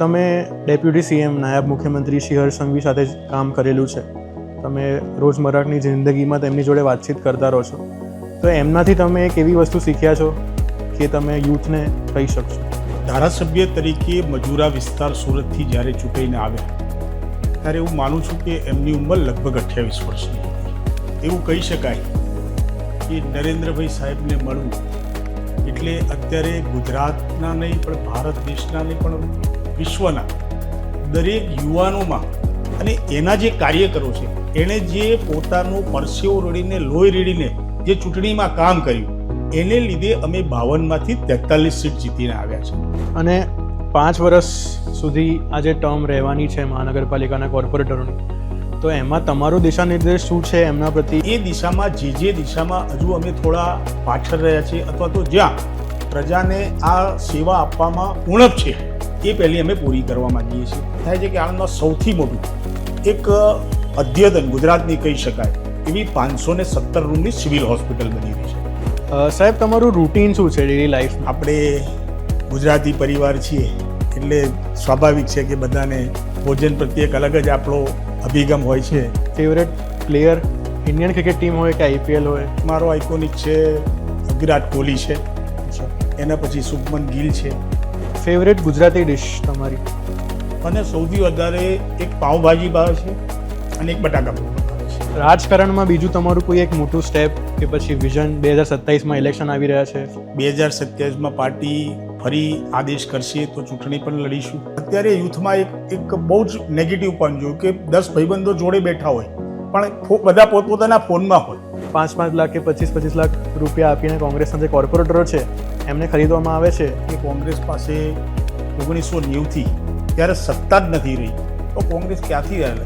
તમે deputy CM નાયબ મુખ્યમંત્રી શ્રી હર્ષ સંઘવી સાથે કામ કરેલું છે, તમે રોજમર્રાની જિંદગીમાં તેમની જોડે વાતચીત કરતા રહો છો, તો એમનાથી તમે એક એવી વસ્તુ શીખ્યા છો કે તમે યુથને કહી શકશો? ધારાસભ્ય તરીકે મજૂરા વિસ્તાર સુરતથી જ્યારે ચૂંટાઈને આવ્યા ત્યારે હું માનું છું કે એમની ઉંમર લગભગ 28 વર્ષની હતી. એવું કહી શકાય કે નરેન્દ્રભાઈ સાહેબને મળવું એટલે અત્યારે ગુજરાતના નહીં પણ ભારત દેશના નહીં પણ વિશ્વના દરેક યુવાનોમાં અને એના જે કાર્યકરો છે એણે જે પોતાનું પરસેવો રેડીને લોહી રેડીને જે ચૂંટણીમાં કામ કર્યું એને લીધે અમે 52માંથી 43 સીટ જીતીને આવ્યા છે. અને 5 વર્ષ સુધી આ જે ટર્મ રહેવાની છે મહાનગરપાલિકાના કોર્પોરેટરોની, તો એમાં તમારો દિશા નિર્દેશ શું છે એમના પ્રતિ? એ દિશામાં જે દિશામાં હજુ અમે થોડા પાછળ રહ્યા છીએ અથવા તો જ્યાં પ્રજાને આ સેવા આપવામાં ઉણપ છે એ પહેલી અમે પૂરી કરવા માંગીએ છીએ. થાય છે કે આણંદમાં સૌથી મોટું એક અદ્યતન ગુજરાતની કહી શકાય એવી 517 રૂમની સિવિલ હોસ્પિટલ બની રહી છે. સાહેબ, તમારું રૂટીન શું છે ડેલી લાઈફ? આપણે ગુજરાતી પરિવાર છીએ એટલે સ્વાભાવિક છે કે બધાને ભોજન પ્રત્યે એક અલગ જ આપણો અભિગમ હોય છે. Favourite player Indian cricket team હોય કે IPL હોય? મારો આઇકોનિક છે વિરાટ કોહલી છે, એના પછી શુભમન ગિલ છે. ફેવરેટ ગુજરાતી ડિશ તમારી? અને સૌથી વધારે એક પાવભાજી ભાવે છે અને એક બટાકા પૌવા ભાવે છે. રાજકારણમાં બીજું તમારું કોઈ એક મોટું સ્ટેપ કે પછી વિઝન? 2027માં ઇલેક્શન આવી રહ્યા છે. 2027માં પાર્ટી ફરી આદેશ કરશે તો ચૂંટણી પણ લડીશું. અત્યારે યુથમાં એક બહુ જ નેગેટિવ પોઈન્ટ જોયું કે 10 ભાઈબંધો જોડે બેઠા હોય પણ બધા પોતપોતાના ફોનમાં હોય. 5-5 લાખ કે 25-25 લાખ રૂપિયા આપીને કોંગ્રેસના જે કોર્પોરેટરો છે એમને ખરીદવામાં આવે છે. કે કોંગ્રેસ પાસે 1990થી ત્યારે સત્તા જ નથી રહી તો કોંગ્રેસ ક્યાંથી રહે?